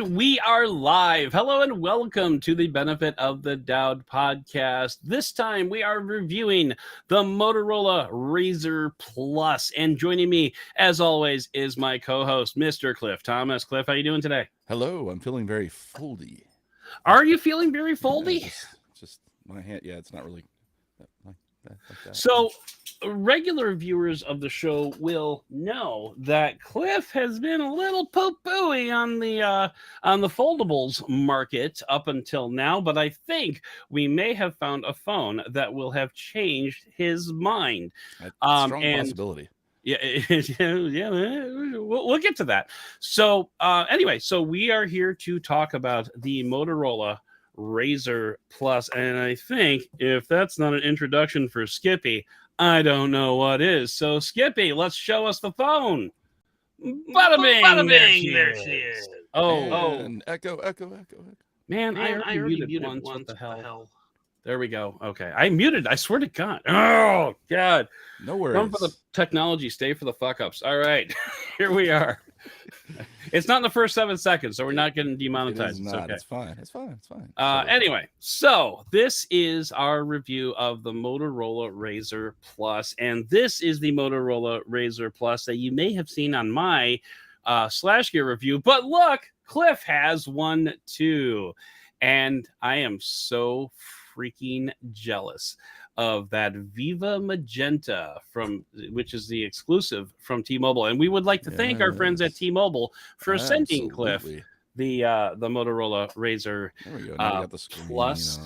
we are live. Hello and welcome to the Benefit of the Doud podcast. This time we are reviewing the Motorola Razr Plus. And joining me, as always, is my co-host, Mr. Cliff Thomas. Cliff, how you doing today? Hello, I'm feeling very foldy. Are you feeling very foldy? Yeah, just my hand. Yeah, it's not really like that. So, regular viewers of the show will know that Cliff has been a little poo-pooey on the foldables market up until now, but I think we may have found a phone that will have changed his mind. Strong possibility. Yeah, yeah, we'll get to that. So, anyway, so we are here to talk about the Motorola Razr Plus, and I think if that's not an introduction for Skippy, I don't know what is. So, Skippy, let's show us the phone. Bada bing, there she is. And echo. Man, I already muted once. What the hell? There we go. Okay, I muted. I swear to God. Oh God. No worries. Run for the technology. Stay for the fuck ups. All right, here we are. It's not in the first 7 seconds, so we're not getting demonetized. It's okay. It's fine. Anyway, so this is our review of the Motorola Razr Plus, and this is the Motorola Razr Plus that you may have seen on my Slash Gear review. But look, Cliff has one too, and I am so freaking jealous of that Viva Magenta which is the exclusive from T-Mobile, and we would like to thank our friends at T-Mobile for sending Cliff the Motorola Razr Plus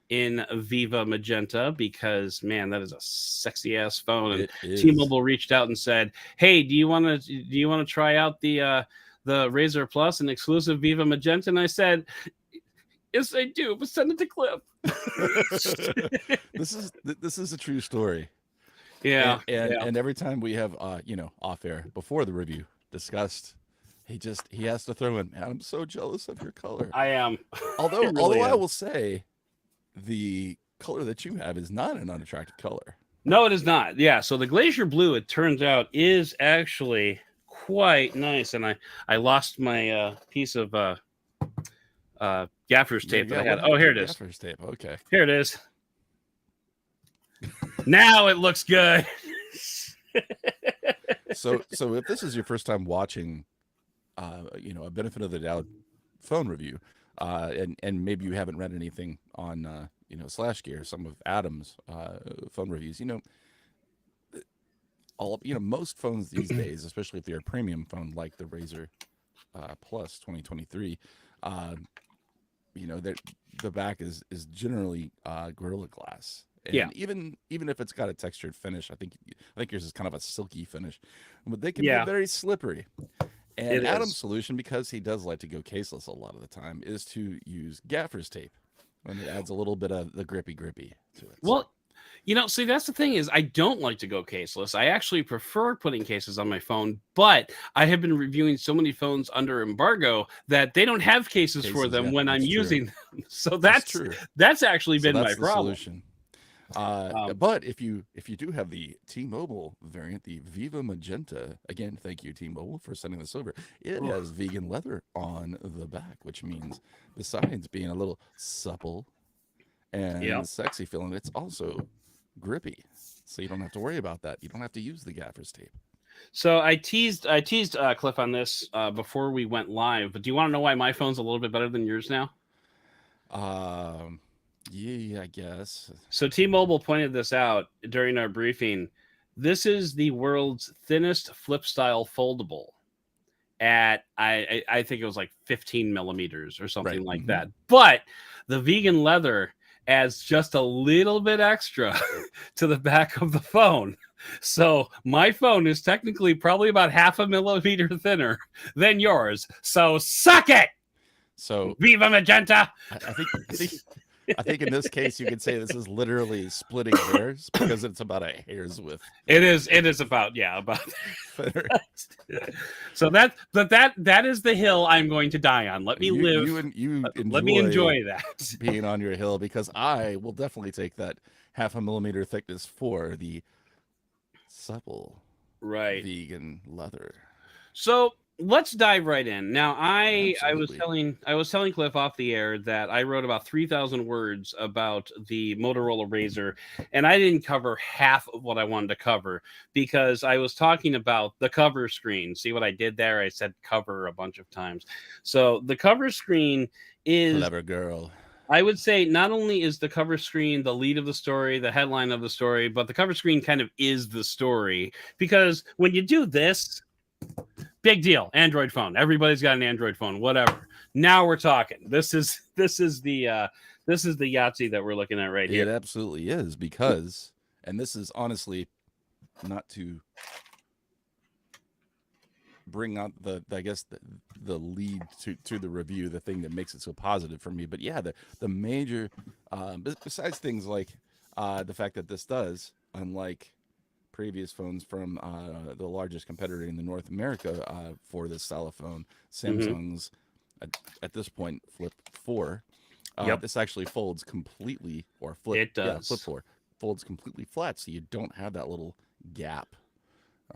in Viva Magenta, because man, that is a sexy ass phone. And T-Mobile reached out and said, "Hey, do you want to try out the Razr Plus, an exclusive Viva Magenta?" And I said, "Yes, I do, but send it to Cliff." This is a true story. Yeah. And every time we have off air before the review discussed, he has to throw in, "Man, I'm so jealous of your color." I am. Although really I will say the color that you have is not an unattractive color. No, it is not. Yeah, so the Glacier blue, it turns out, is actually quite nice, and I lost my piece of gaffer's tape that I had. Oh, here it is. Gaffer's tape. Okay. Here it is. Now it looks good. So if this is your first time watching, a Benefit of the Doubt phone review, and maybe you haven't read anything on Slash Gear, some of Adam's phone reviews, most phones these days, especially if they're a premium phone like the Razr Plus 2023. The back is generally Gorilla Glass, and even if it's got a textured finish, I think yours is kind of a silky finish, but they can be very slippery. And Adam's solution, because he does like to go caseless a lot of the time, is to use gaffer's tape, and it adds a little bit of the grippy to it. Well, see, that's the thing is I don't like to go caseless. I actually prefer putting cases on my phone, but I have been reviewing so many phones under embargo that they don't have cases for them when I'm using them. So that's true. That's actually been my problem. Solution. But if you do have the T-Mobile variant, the Viva Magenta, again, thank you T-Mobile for sending this over. It has vegan leather on the back, which means besides being a little supple and sexy feeling, it's also grippy, so you don't have to worry about that. You don't have to use the gaffer's tape. So I teased Cliff on this before we went live, but do you want to know why my phone's a little bit better than yours now? Yeah, I guess. So T-Mobile pointed this out during our briefing. This is the world's thinnest flip style foldable at I think it was like 15 millimeters or something like that. But the vegan leather adds just a little bit extra to the back of the phone. So my phone is technically probably about 0.5 millimeter thinner than yours. So suck it. So Viva Magenta. I think in this case you could say this is literally splitting hairs, because it's about a hair's width. It is about So that is the hill I'm going to die on. Let me live. Let me enjoy that being on your hill, because I will definitely take that 0.5 millimeter thickness for the supple vegan leather. So let's dive right in. Now, I Absolutely. I was telling Cliff off the air that I wrote about 3,000 words about the Motorola Razr, and I didn't cover half of what I wanted to cover because I was talking about the cover screen. See what I did there? I said cover a bunch of times. So the cover screen is, Clever girl. I would say, not only is the cover screen the lead of the story, the headline of the story, but the cover screen kind of is the story, because when you do this, big deal. Android phone. Everybody's got an Android phone. Whatever. Now we're talking. This is the Yahtzee that we're looking at right It here. absolutely is because, and this is honestly not to bring out I guess the lead to the review, the thing that makes it so positive for me. But yeah, the major, besides things like the fact that this does, unlike previous phones from the largest competitor in the North America for this style of phone, Mm-hmm. Samsung's at this point Flip 4. Yep, This actually folds completely, or flip, it yeah, Flip does. 4 folds completely flat, so you don't have that little gap.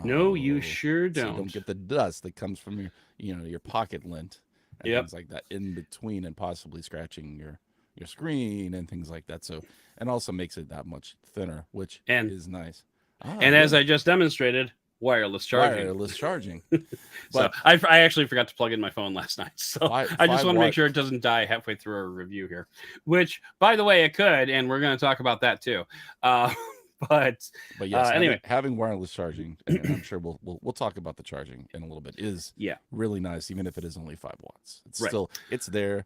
No, you Oh, sure so you don't don't. get the dust that comes from your pocket lint and Yep. things like that in between, and possibly scratching your screen and things like that. So, and also makes it that much thinner, which And is nice. Ah, and as yeah, I just demonstrated, wireless charging. wireless charging. So But I actually forgot to plug in my phone last night. So five I just five want to make watt. sure it doesn't die halfway through our review here, which, by the way, it could, and we're going to talk about that too. Uh, but But yes, anyway, having wireless charging, and I'm sure we'll talk about the charging in a little bit, is yeah, really nice, even if it is only 5 watts. It's right. still it's there,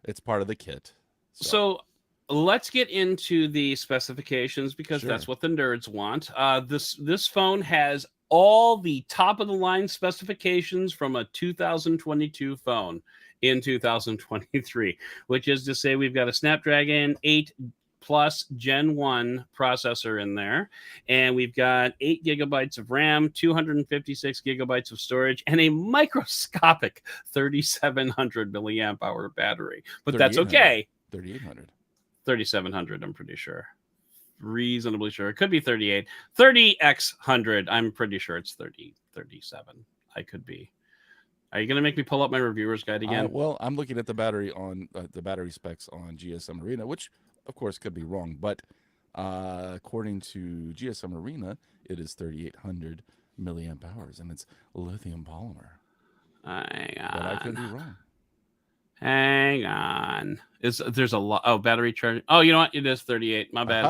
it's part of the kit. So So let's get into the specifications because that's sure. what the nerds want. This phone has all the top of the line specifications from a 2022 phone in 2023, which is to say we've got a Snapdragon 8 plus Gen 1 processor in there, and we've got 8 gigabytes of RAM, 256 gigabytes of storage, and a microscopic 3700 milliamp hour battery. But that's 3800. okay. 3800. 3700, I'm pretty sure. Reasonably sure. It could be 38. 30x 100. I'm pretty sure it's 30, 37. I could be. Are you going to make me pull up my reviewer's guide again? Well, I'm looking at the battery on the battery specs on GSM Arena, which of course could be wrong, but according to GSM Arena, it is 3800 milliamp hours, and it's lithium polymer. Hang But I could on. be wrong. Hang on. There's a lot? Oh, battery charge. Oh, you know what? It is 38. My bad.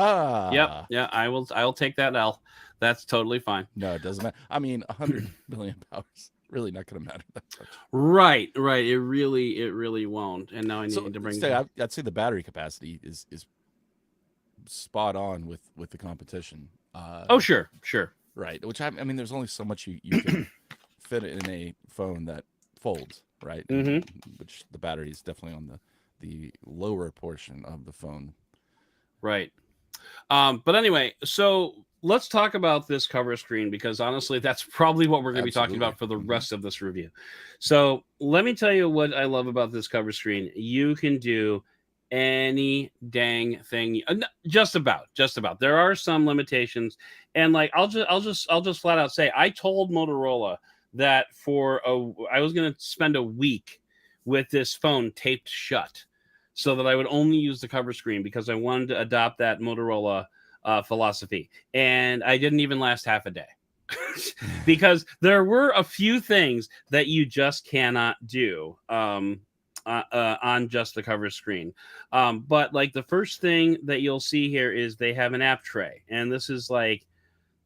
Yep. Aha! Yeah, I'll take that L. That's totally fine. No, it doesn't matter. I mean, 100 milliamp hours really not going to matter that much. Right, right. It really won't. And now I So, need to bring say the. I'd say the battery capacity is spot on with the competition. Oh, sure, sure. Right. Which I mean, there's only so much you can fit in a phone that folds, right? Mm-hmm. And which the battery is definitely on the lower portion of the phone. Right. But anyway, so let's talk about this cover screen because honestly, that's probably what we're going to be talking Absolutely. about for the Mm-hmm. rest of this review. So let me tell you what I love about this cover screen. You can do any dang thing, just about. There are some limitations, and like I'll just flat out say I told Motorola that I was going to spend a week with this phone taped shut so that I would only use the cover screen because I wanted to adopt that Motorola philosophy. And I didn't even last half a day because there were a few things that you just cannot do on just the cover screen. But like the first thing that you'll see here is they have an app tray. And this is like,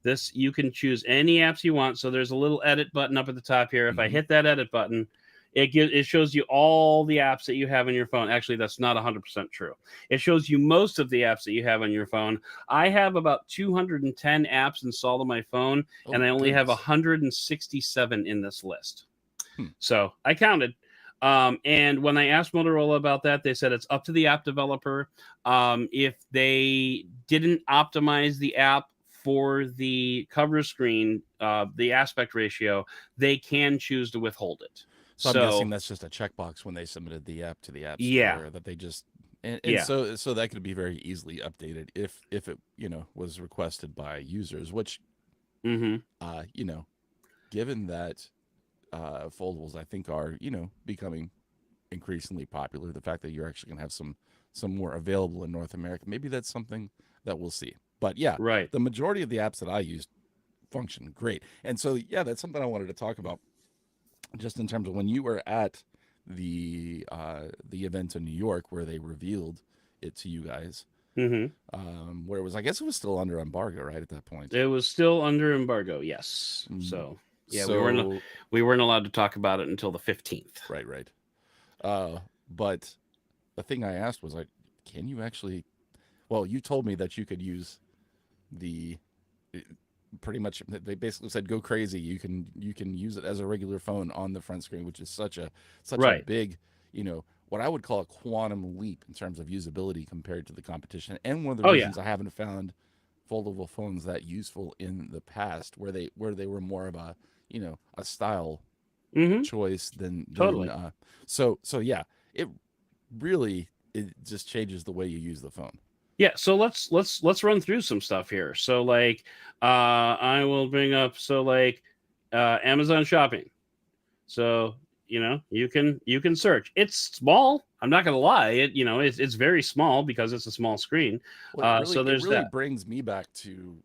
this you can choose any apps you want. So there's a little edit button up at the top here. If I Mm-hmm. hit that edit button, it shows you all the apps that you have on your phone. Actually, that's not 100% true. It shows you most of the apps that you have on your phone. I have about 210 apps installed on my phone, Oh and my I only have goodness. 167 in this list. Hmm. So I counted. And when I asked Motorola about that, they said it's up to the app developer. If they didn't optimize the app for the cover screen, the aspect ratio, they can choose to withhold it. So I'm guessing So that's just a checkbox when they submitted the app to the App yeah, Store, that they just and yeah, so that could be very easily updated if it was requested by users, which mm-hmm. given that foldables, I think, are becoming increasingly popular. The fact that you're actually going to have some more available in North America, maybe that's something that we'll see. But yeah, Right. the majority of the apps that I use function great. And so yeah, that's something I wanted to talk about, just in terms of when you were at the event in New York where they revealed it to you guys. Where it was, I guess it was still under embargo, right, at that point. It was still under embargo, yes. So yeah, So we weren't allowed to talk about it until the 15th. right. But the thing I asked was like, can you actually? Well, you told me that you could use the pretty much. They basically said go crazy. You can use it as a regular phone on the front screen, which is such a Right. big, what I would call a quantum leap in terms of usability compared to the competition. And one of the reasons I haven't found foldable phones that useful in the past, where they were more of a a style choice than Totally. so yeah, it really, it just changes the way you use the phone. Yeah, so let's run through some stuff here. So like I will bring up Amazon shopping. So you can search. It's small. I'm not gonna lie. It's very small because it's a small screen. Well, So there's it really that. brings me back to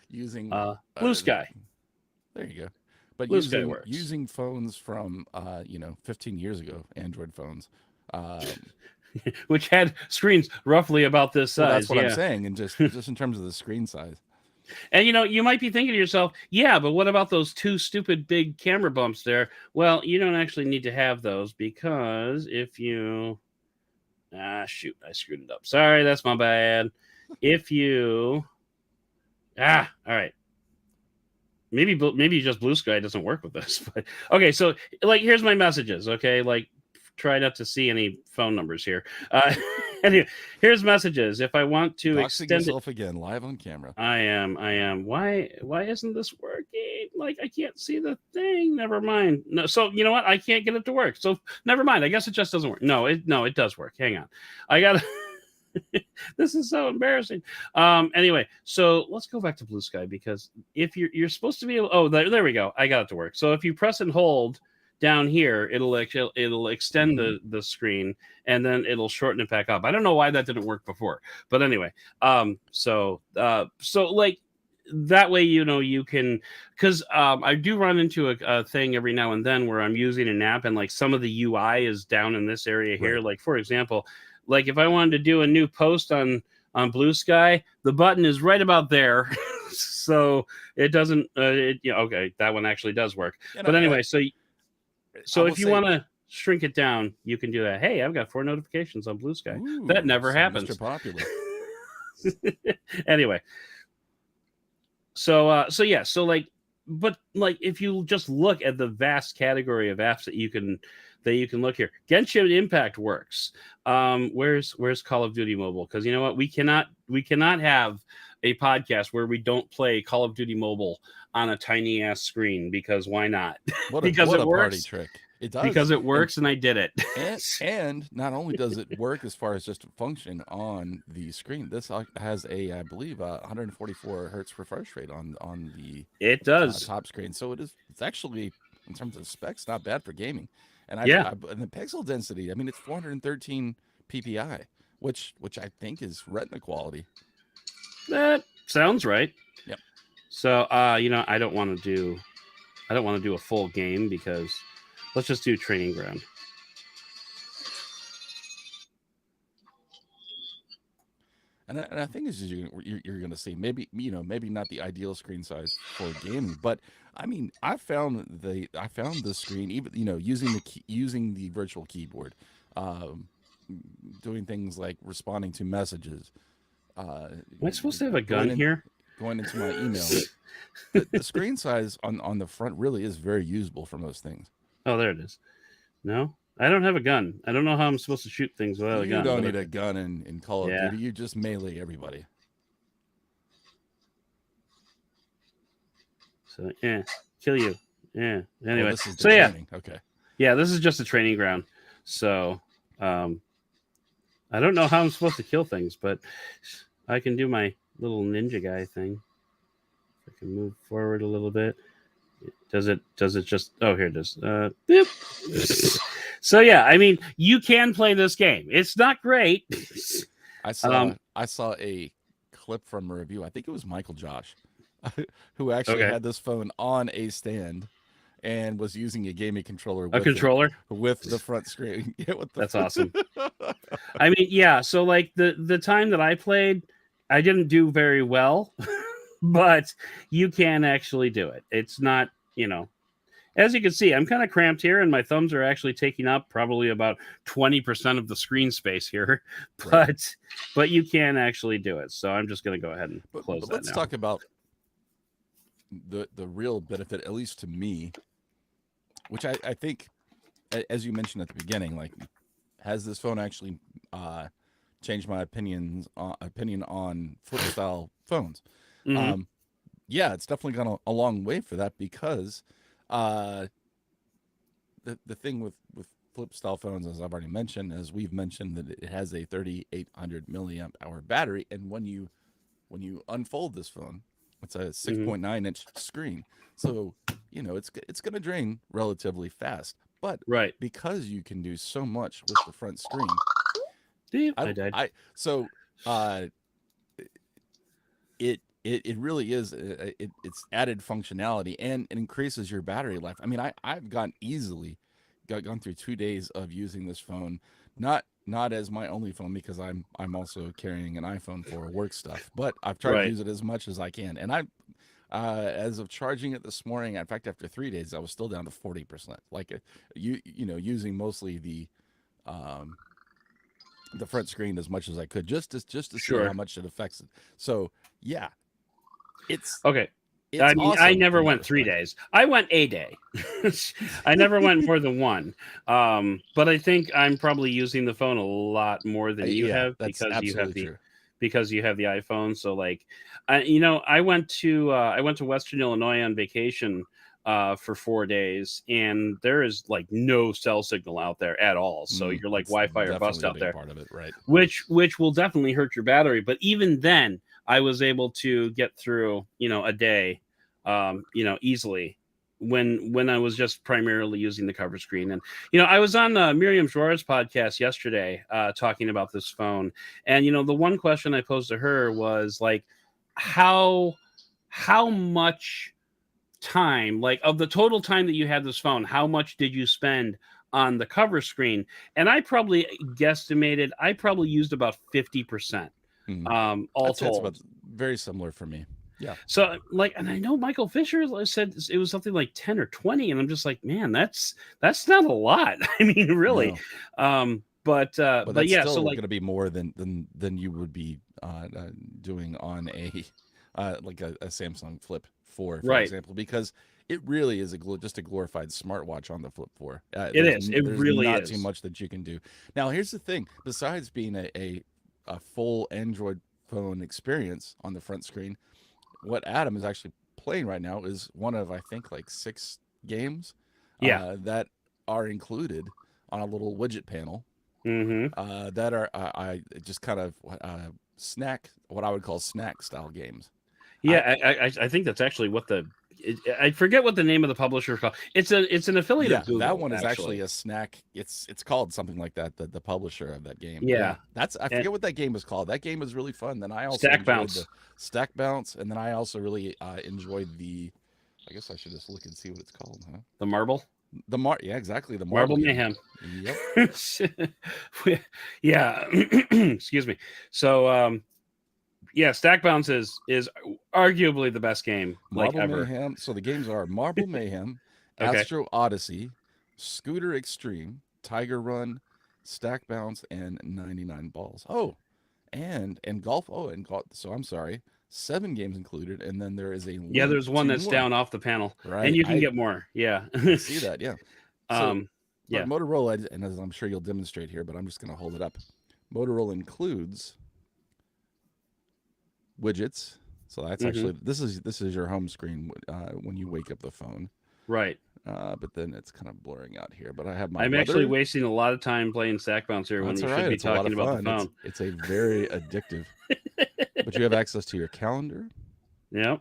using Blue Sky. There you go. But Blue Sky works. using phones from 15 years ago, Android phones, which had screens roughly about this size. Well, that's what I'm saying, and just in terms of the screen size. And you might be thinking to yourself, yeah, but what about those two stupid big camera bumps there? Well, you don't actually need to have those, because if you shoot, I screwed it up. Sorry, that's my bad. If you all right. Maybe just Blue Sky doesn't work with this. But okay, so like here's my messages, okay? Like try not to see any phone numbers here. Anyway, here's messages. If I want to extend yourself again live on camera. I am. Why isn't this working? Like I can't see the thing. Never mind. No, so you know what? I can't get it to work. So never mind. I guess it just doesn't work. No, it does work. Hang on. I got this is so embarrassing. Anyway, so let's go back to Blue Sky, because if you're supposed to be able, oh, there we go. I got it to work. So if you press and hold down here, it'll extend the screen, and then it'll shorten it back up. I don't know why that didn't work before, but anyway, so like that way, you can, because I do run into a thing every now and then where I'm using an app and like some of the UI is down in this area here. Right. Like for example, like if I wanted to do a new post on Blue Sky, the button is right about there. So it doesn't, okay, that one actually does work. But anyway, so if you want to shrink it down, you can do that. Hey, I've got 4 notifications on Blue Sky. Ooh, that never happens. Mr. Popular. Anyway. So yeah, so like, but like if you just look at the vast category of apps that you can look here, Genshin Impact works. Where's Call of Duty Mobile? Because you know what, we cannot have a podcast where we don't play Call of Duty Mobile on a tiny ass screen, because why not? Because it works. Party trick. It does. Because it works, and I did it. And not only does it work as far as just function on the screen, this has I believe 144 hertz refresh rate on the top screen. So it's actually, in terms of specs, not bad for gaming. And and the pixel density, I mean, it's 413 ppi, which I think is Retina quality. That sounds right. Yep. So I don't want to do a full game, because let's just do Training Ground. And I think this is you're going to see maybe not the ideal screen size for gaming, but I mean I found the screen, even using the virtual keyboard, doing things like responding to messages. Am I supposed to have a gun here? Going into my email. the screen size on the front really is very usable for most things. Oh, there it is. No, I don't have a gun. I don't know how I'm supposed to shoot things without a gun. You don't need a gun in Call of Duty. You just melee everybody. So kill you. Yeah. Anyway, this is the training. Okay. Yeah, this is just a training ground. So I don't know how I'm supposed to kill things, but I can do my little ninja guy thing. I can move forward a little bit. Does it just, oh, here it is. Beep. So yeah, I mean, you can play this game. It's not great. I saw a clip from a review. I think it was Michael Josh, who actually had this phone on a stand and was using a gaming controller with the front screen. Yeah, that's awesome. I mean, yeah. So like the time that I played, I didn't do very well, but you can actually do it. It's not, as you can see, I'm kind of cramped here, and my thumbs are actually taking up probably about 20% of the screen space here. But you can actually do it. So I'm just going to go ahead and close that. Let's talk about the real benefit, at least to me, which I think, as you mentioned at the beginning, like, has this phone actually changed my opinion on flip style phones? Mm-hmm. Yeah, it's definitely gone a long way for that, because the thing with flip style phones, as I've already mentioned, as we've mentioned, that it has a 3,800 milliamp hour battery, and when you unfold this phone, it's a 6.9 inch screen, so it's going to drain relatively fast. But because you can do so much with the front screen, it really is it's added functionality, and it increases your battery life. I mean, I've gone through 2 days of using this phone, not as my only phone, because I'm also carrying an iPhone for work stuff, but I've tried to use it as much as I can, and as of charging it this morning, in fact, after 3 days, I was still down to 40%. Like, using mostly the front screen as much as I could, just to see how much it affects it. So yeah, it's okay. I mean, awesome. I never went 3 days. I went a day. I never went more than one. But I think I'm probably using the phone a lot more than you have, because you have the iPhone. So like, I went to Western Illinois on vacation for 4 days, and there is like no cell signal out there at all. So you're like Wi-Fi or bust out there. Part of it, right? Which will definitely hurt your battery. But even then, I was able to get through, a day, easily, when I was just primarily using the cover screen. And, I was on Miriam Schwartz's podcast yesterday, talking about this phone. And, the one question I posed to her was like, how much time, like, of the total time that you had this phone, how much did you spend on the cover screen? And I probably guesstimated, I probably used about 50%. All told. It's about very similar for me. Yeah. So like, and I know Michael Fisher said it was something like 10 or 20, and I'm just like, man, that's not a lot. I mean, really. No. But yeah, still so like, going to be more than you would be doing on a like a Samsung Flip 4, for example, because it really is just a glorified smartwatch on the Flip 4. It is. It really not is. Too much that you can do. Now, here's the thing: besides being a full Android phone experience on the front screen, what Adam is actually playing right now is one of, I think, like 6 games that are included on a little widget panel. That are I just kind of what I would call snack style games. Yeah, I think that's actually what I forget what the name of the publisher is called. It's an affiliate of Google. That one is actually a snack. It's called something like that. The publisher of that game. Yeah. I forget what that game is called. That game was really fun. Then I also Stack enjoyed Bounce. the Stack Bounce, and then I also really enjoyed the. I guess I should just look and see what it's called, huh? The Marble. Yeah, exactly. The Marble Mayhem. Yep. Yeah. Excuse me. So yeah, Stack Bounce is arguably the best game Marble ever. Mayhem. So the games are Marble Mayhem, Astro Odyssey, Scooter Extreme, Tiger Run, Stack Bounce, and 99 Balls. Oh, and golf. Oh, and golf. So I'm sorry, 7 games included, and then there is there's one that's down off the panel, right? And you can get more. Yeah, see that? Yeah. So, Motorola, and as I'm sure you'll demonstrate here, but I'm just going to hold it up. Motorola includes widgets, so that's actually this is your home screen when you wake up the phone, right? But then it's kind of blurring out here. But I have I'm actually wasting a lot of time playing Stack Bounce here when you should be talking about the phone. It's a very addictive. But you have access to your calendar. Yep.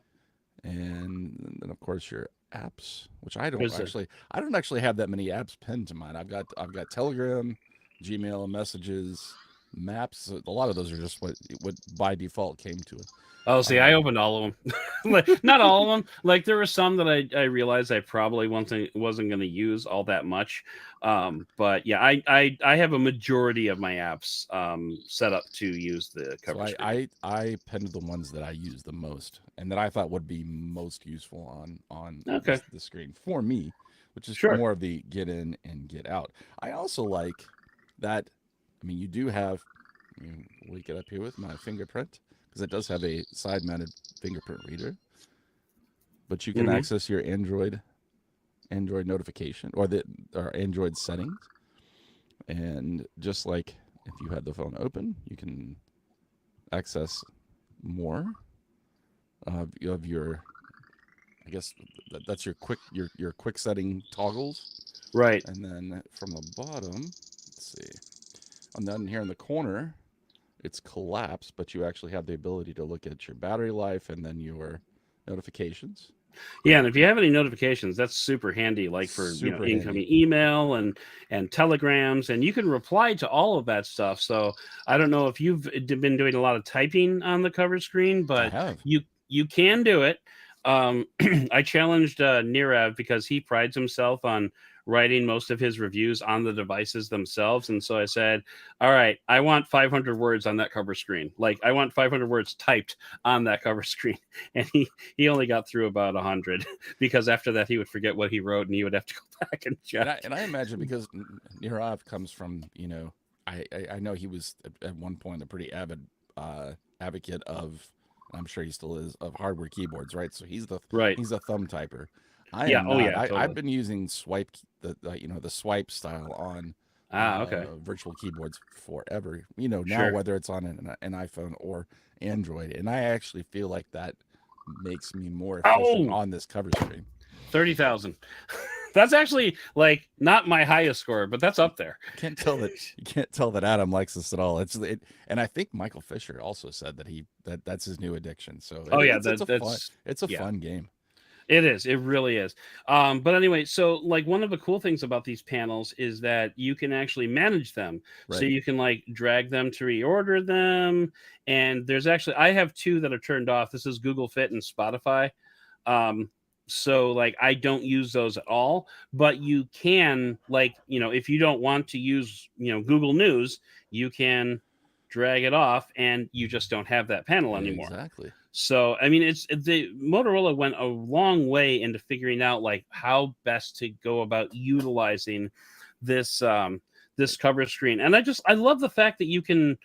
And then of course your apps, which I What don't is it? actually have that many apps pinned to mine. I've got Telegram, Gmail, Messages, Maps. A lot of those are just what by default came to it. Oh, see, I opened all of them. Like, not all of them. Like, there were some that I realized I probably wasn't going to use all that much. But yeah, I have a majority of my apps set up to use the So cover screen. I pinned the ones that I use the most and that I thought would be most useful on Okay, the screen for me, which is sure. more of the get in and get out. I also like that. I mean, you do have. Link it up here with my fingerprint because it does have a side-mounted fingerprint reader, but you can Hmm. access your Android notification or Android settings, and just like if you had the phone open, you can access more of your. I guess that's your quick setting toggles, Right. and then from the bottom, let's see, and then here in the corner, it's collapsed, but you actually have the ability to look at your battery life and then your notifications. Yeah, and if you have any notifications, that's super handy, like for Super handy. incoming email and telegrams, and you can reply to all of that stuff. So I don't know if you've been doing a lot of typing on the cover screen, I but have. you can do it. I challenged Nirav because he prides himself on writing most of his reviews on the devices themselves, and so I said, "All right, I want 500 words on that cover screen. Like I want 500 words typed on that cover screen," and he only got through about 100 because after that he would forget what he wrote and he would have to go back and check. And I imagine because Nirav comes from, I know he was at one point a pretty avid advocate of, I'm sure he still is, of hardware keyboards, right? So Right. he's a thumb typer. I Yeah. am Oh not. yeah. I've Totally. been using the swipe style on Ah. Okay. virtual keyboards forever. Now Sure. whether it's on an iPhone or Android, and I actually feel like that makes me more efficient Oh, on this cover screen. 30,000. That's actually like not my highest score, but that's up there. You can't tell that Adam likes this at all. And I think Michael Fisher also said that's his new addiction. So Oh yeah. it's it's a Yeah. fun game. It is. It really is. But anyway, so like one of the cool things about these panels is that you can actually manage them. So Right. you can like drag them to reorder them. And there's actually, I have two that are turned off. This is Google Fit and Spotify. So like I don't use those at all, but you can like, if you don't want to use, Google News, you can drag it off and you just don't have that panel anymore. Exactly. So, I mean, the Motorola went a long way into figuring out like how best to go about utilizing this this cover screen. And I love the fact that you can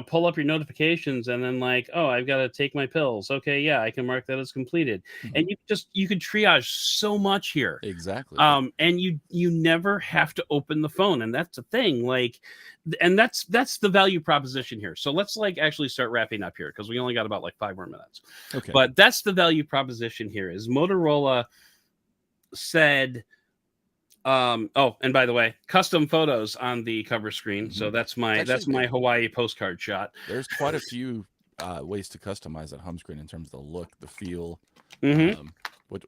pull up your notifications and then like, oh, I've got to take my pills. Okay, yeah, I can mark that as completed. Mhm. And you could triage so much here. Exactly. And you never have to open the phone, and that's a thing. Like, and that's the value proposition here. So let's like actually start wrapping up here because we only got about like 5 more minutes. Okay. But that's the value proposition here. Is Motorola said, oh, and by the way, custom photos on the cover screen. So that's my Hawaii postcard shot. There's quite a few ways to customize that home screen in terms of the look, the feel, Mm-hmm.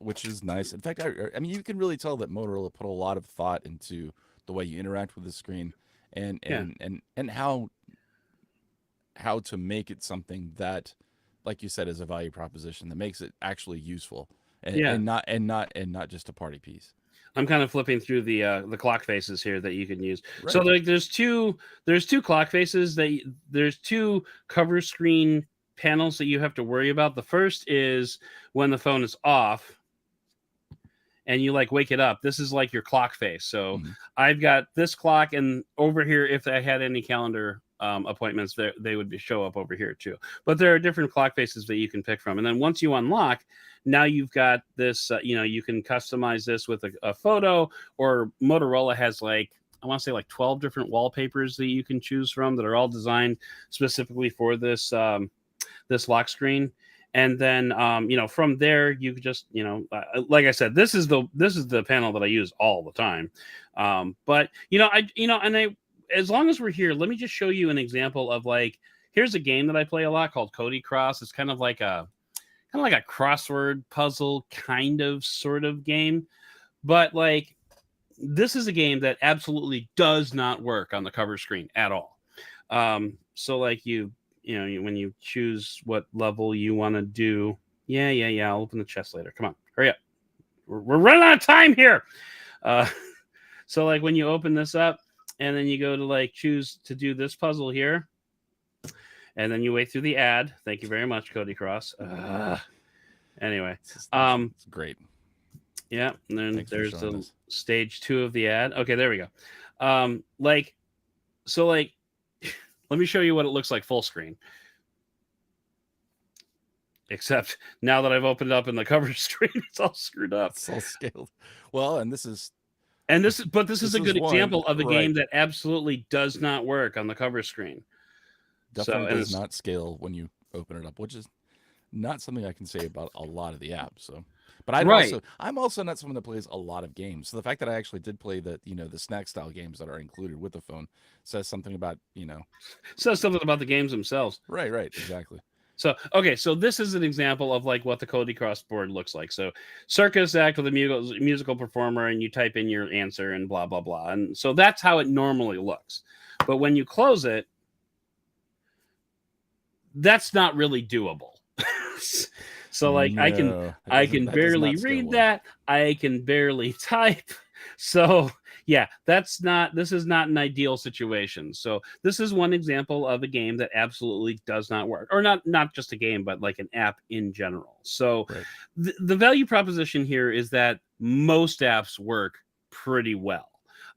which is nice. In fact, I mean, you can really tell that Motorola put a lot of thought into the way you interact with the screen, and Yeah. and how to make it something that, like you said, is a value proposition that makes it actually useful, Yeah. and not just a party piece. I'm kind of flipping through the clock faces here that you can use. Right. So like there's two clock faces there's two cover screen panels that you have to worry about. The first is when the phone is off and you like wake it up. This is like your clock face. So I've got this clock, and over here, if I had any calendar appointments, they would show up over here too. But there are different clock faces that you can pick from. And then once you unlock, now you've got this, you can customize this with a photo, or Motorola has like, I want to say like 12 different wallpapers that you can choose from that are all designed specifically for this, this lock screen. And then, from there, you could just, like I said, this is the panel that I use all the time. But, as long as we're here, let me just show you an example of like, here's a game that I play a lot called Cody Cross. It's kind of like a kind of like a crossword puzzle kind of sort of game. But like, this is a game that absolutely does not work on the cover screen at all. So like when you choose what level you want to do, yeah, I'll open the chest later. Come on, hurry up. We're running out of time here. So like when you open this up and then you go to like choose to do this puzzle here, and then you wait through the ad. Thank you very much, Cody Cross. Anyway, it's great. Yeah, and then there's the stage 2 of the ad. Okay, there we go. Like, let me show you what it looks like full screen. Except now that I've opened it up in the cover screen, it's all screwed up. It's all scaled. Well, this is a good example of a game that absolutely does not work on the cover screen. Definitely does not scale when you open it up, which is not something I can say about a lot of the apps. So, but I'm also not someone that plays a lot of games. So the fact that I actually did play the snack style games that are included with the phone says something about says something about the games themselves. Right, exactly. So, okay, so this is an example of like what the Cody Cross board looks like. So, circus act with a musical performer, and you type in your answer and blah, blah, blah. And so that's how it normally looks. But when you close it, that's not really doable. So like I can barely read that. I can barely type. So yeah, this is not an ideal situation. So this is one example of a game that absolutely does not work, or not just a game, but like an app in general. So the value proposition here is that most apps work pretty well.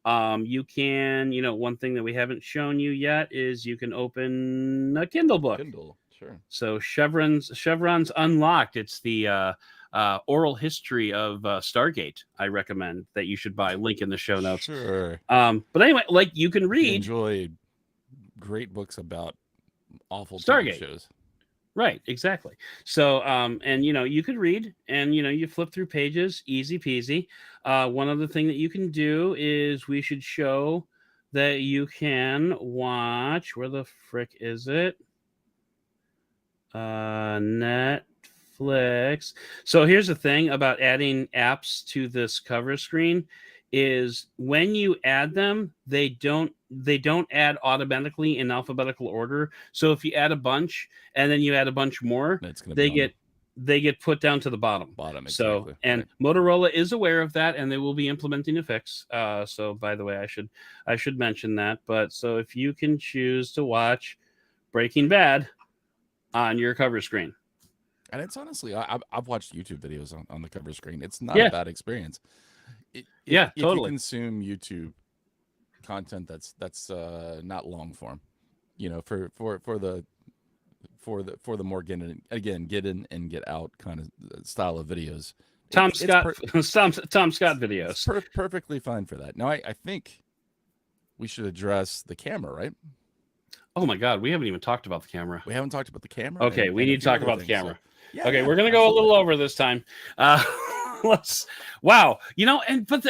You can, one thing that we haven't shown you yet is you can open a Kindle book. Kindle, sure. So Chevron's Unlocked. It's the oral history of Stargate. I recommend that you should buy. Link in the show notes. Sure. But anyway, like you can read. Enjoy great books about awful Stargate TV shows. Right, exactly. So, and you could read, and you flip through pages, easy peasy. One other thing that you can do is we should show that you can watch. Where the frick is it? Netflix. So here's the thing about adding apps to this cover screen is when you add them, they don't add automatically in alphabetical order. So if you add a bunch and then you add a bunch more, they get put down to the bottom. Exactly. So Motorola is aware of that, and they will be implementing a fix. So by the way, I should mention that. But so if you can choose to watch Breaking Bad on your cover screen. And it's honestly, I've watched YouTube videos on the cover screen. It's not a bad experience. If totally. you consume YouTube content that's not long form, for the more get in and get out kind of style of videos. Tom Scott videos. It's perfectly fine for that. Now I think we should address the camera, right? Oh my God, we haven't even talked about the camera. We haven't talked about the camera. Okay, we need to talk about the camera. So, we're gonna go a little over this time. But I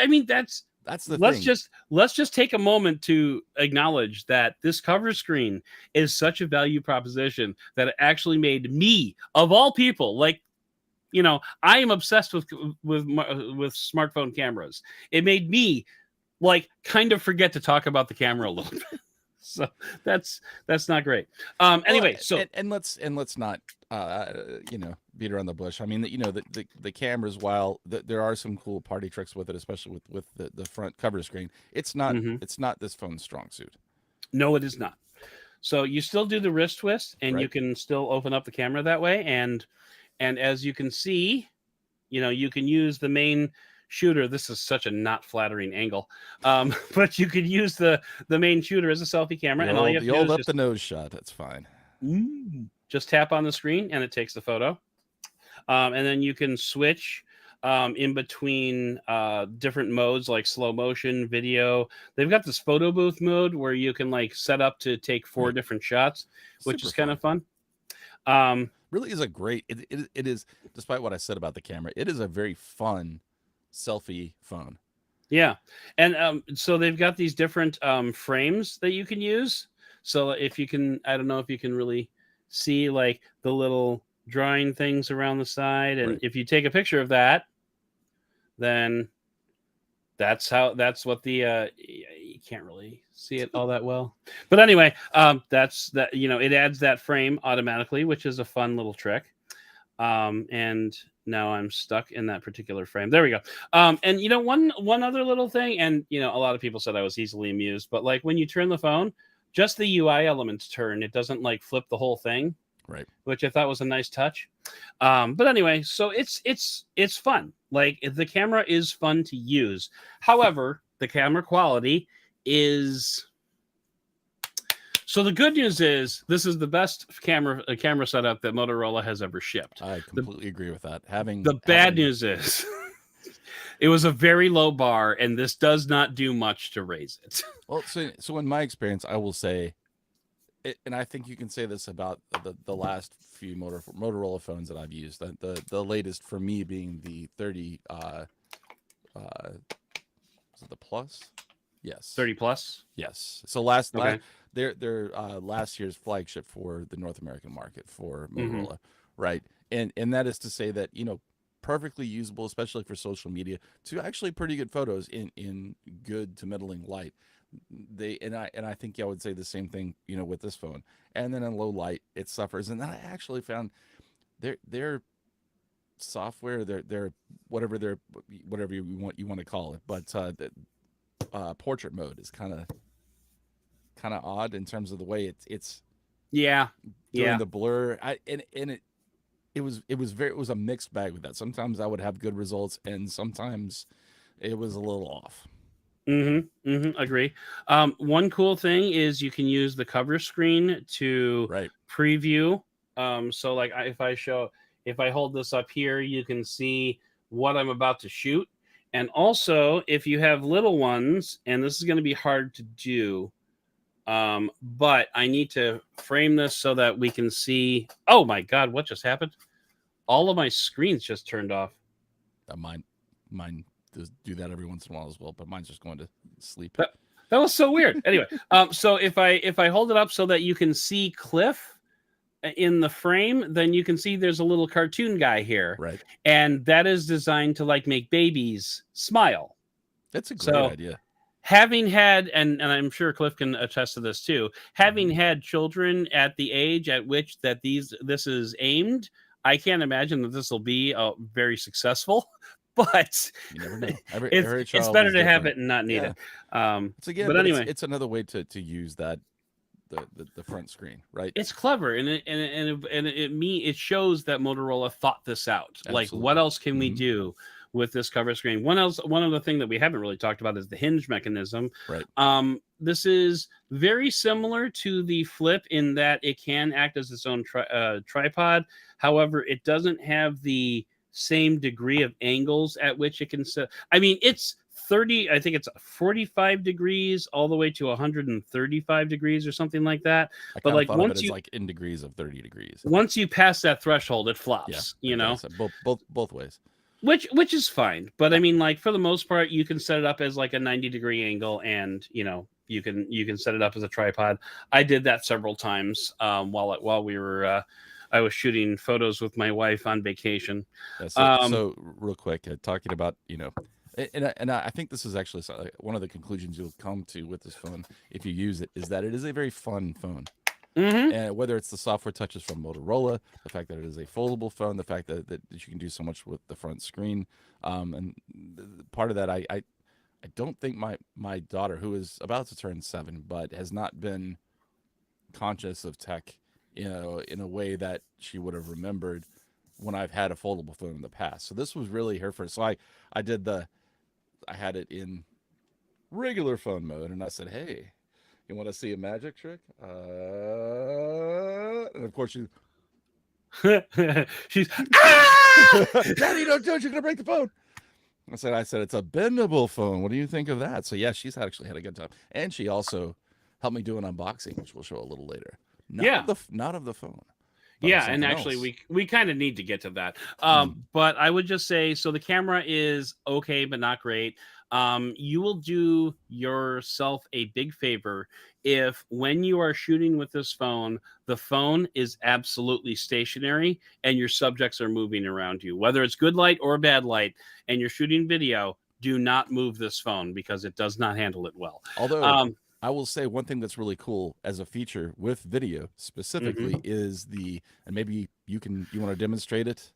mean that's the thing. Let's just take a moment to acknowledge that this cover screen is such a value proposition that it actually made me, of all people, like I am obsessed with smartphone cameras. It made me like kind of forget to talk about the camera a little bit. So that's not great. Anyway, let's not beat around the bush. I mean, the cameras, while there are some cool party tricks with it, especially with the front cover screen, it's not this phone's strong suit. No, it is not. So you still do the wrist twist, and you can still open up the camera that way, and as you can see, you can use the main shooter. This is such a not flattering angle, but you could use the main shooter as a selfie camera, and all you have to do is up the nose shot. That's fine. Just tap on the screen, and it takes the photo, and then you can switch in between different modes like slow motion, video. They've got this photo booth mode where you can like set up to take 4 different shots, which is kind of fun. Really is a great. It is, despite what I said about the camera, it is a very fun selfie phone. Yeah, and so they've got these different frames that you can use. So if you can, I don't know if you can really see like the little drawing things around the side, and Right. if you take a picture of that, then that's what the you can't really see it all that well, but anyway, that's that, it adds that frame automatically, which is a fun little trick. And now I'm stuck in that particular frame. There we go. And one other little thing, and a lot of people said I was easily amused, but like when you turn the phone, just the UI elements turn. It doesn't like flip the whole thing, Right. which I thought was a nice touch. But anyway, so it's fun. Like the camera is fun to use. However, the camera quality is. So the good news is this is the best camera setup that Motorola has ever shipped. I completely agree with that. The bad news is it was a very low bar, and this does not do much to raise it. Well, so in my experience, I will say, and I think you can say this about the last few Motorola phones that I've used. The latest for me being the 30. Was it the Plus? Yes. 30 plus. Yes. So their last year's flagship for the North American market for Motorola, right? And that is to say that perfectly usable, especially for social media, to actually pretty good photos in good to middling light. I think I would say the same thing, with this phone. And then in low light, it suffers. And then I actually found their software, their whatever you want to call it, but the portrait mode is kind of odd in terms of the way it's during the blur. It was a mixed bag with that. Sometimes I would have good results, and sometimes it was a little off. Agree. One cool thing is you can use the cover screen to preview. So like if I hold this up here, you can see what I'm about to shoot. And also, if you have little ones, and this is going to be hard to do, but I need to frame this so that we can see. Oh my God, what just happened? All of my screens just turned off. Mine does do that every once in a while as well, but mine's just going to sleep. That was so weird. Anyway, so if I hold it up so that you can see Cliff in the frame, then you can see there's a little cartoon guy here, right? And that is designed to like make babies smile. That's a great idea. Having had, and I'm sure Cliff can attest to this too, having had children at the age at which this is aimed, I can't imagine that this will be very successful. But you never know. It's better to have it and not need it. But anyway, it's another way to use that the front screen, right? It's clever, and it shows that Motorola thought this out. Absolutely. Like, what else can we do with this cover screen? One other thing that we haven't really talked about is the hinge mechanism. Right. This is very similar to the Flip in that it can act as its own tripod. However, it doesn't have the same degree of angles at which it can set. I mean, it's 30, I think it's 45 degrees all the way to 135 degrees or something like that. But like once it's like in degrees of 30 degrees. Once you pass that threshold, it flops, both ways. Which is fine. But I mean, like for the most part, you can set it up as like a 90-degree angle, and you can set it up as a tripod. I did that several times while we were I was shooting photos with my wife on vacation. So real quick, talking about, and I think this is actually one of the conclusions you'll come to with this phone if you use it, is that it is a very fun phone. And whether it's the software touches from Motorola, the fact that it is a foldable phone, the fact that you can do so much with the front screen, and part of that, I don't think my daughter, who is about to turn 7, but has not been conscious of tech, in a way that she would have remembered when I've had a foldable phone in the past. So this was really her first. So I had it in regular phone mode, and I said, "Hey, you want to see a magic trick?" And of course she's Daddy, don't you're gonna break the phone. I said it's a bendable phone. What do you think of that? So yeah, she's actually had a good time, and she also helped me do an unboxing, which we'll show a little later. Not of the phone. Yeah, and actually we kind of need to get to that. But I would just say, so the camera is okay, but not great. You will do yourself a big favor if when you are shooting with this phone, the phone is absolutely stationary and your subjects are moving around you, whether it's good light or bad light, and you're shooting video, do not move this phone because it does not handle it well. Although I will say one thing that's really cool as a feature with video specifically is and maybe you want to demonstrate it,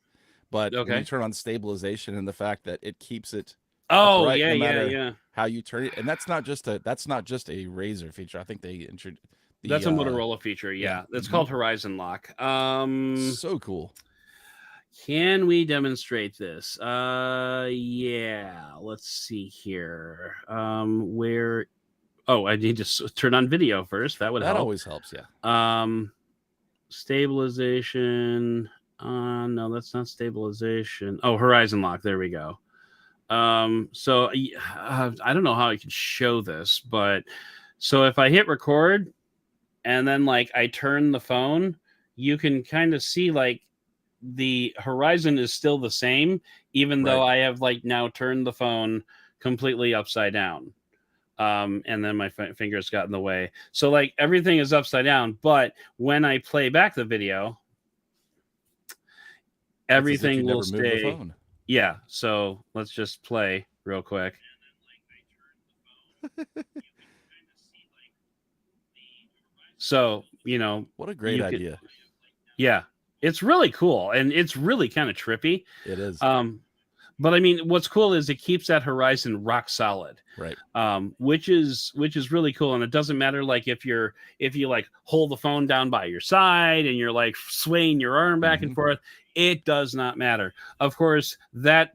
but when you turn on stabilization and the fact that it keeps it upright no matter how you turn it, and that's not just a Razr feature. I think they introduced that's a Motorola feature. Yeah. It's called Horizon Lock. So cool. Can we demonstrate this? Yeah. Let's see here. Where? Oh, I need to turn on video first. That would help. That always helps. Yeah. Stabilization. No, that's not stabilization. Oh, Horizon Lock. There we go. So I don't know how I could show this, but so if I hit record and then like I turn the phone, you can kind of see like the horizon is still the same, even though I have like now turned the phone completely upside down. And then my fingers got in the way. So like everything is upside down, but when I play back the video, everything will stay. Yeah. So let's just play real quick. So, what a great idea. Yeah. It's really cool. And it's really kind of trippy. It is. But I mean, what's cool is it keeps that horizon rock solid, right? Which is really cool. And it doesn't matter like if you like hold the phone down by your side and you're like swaying your arm back and forth, it does not matter. Of course, that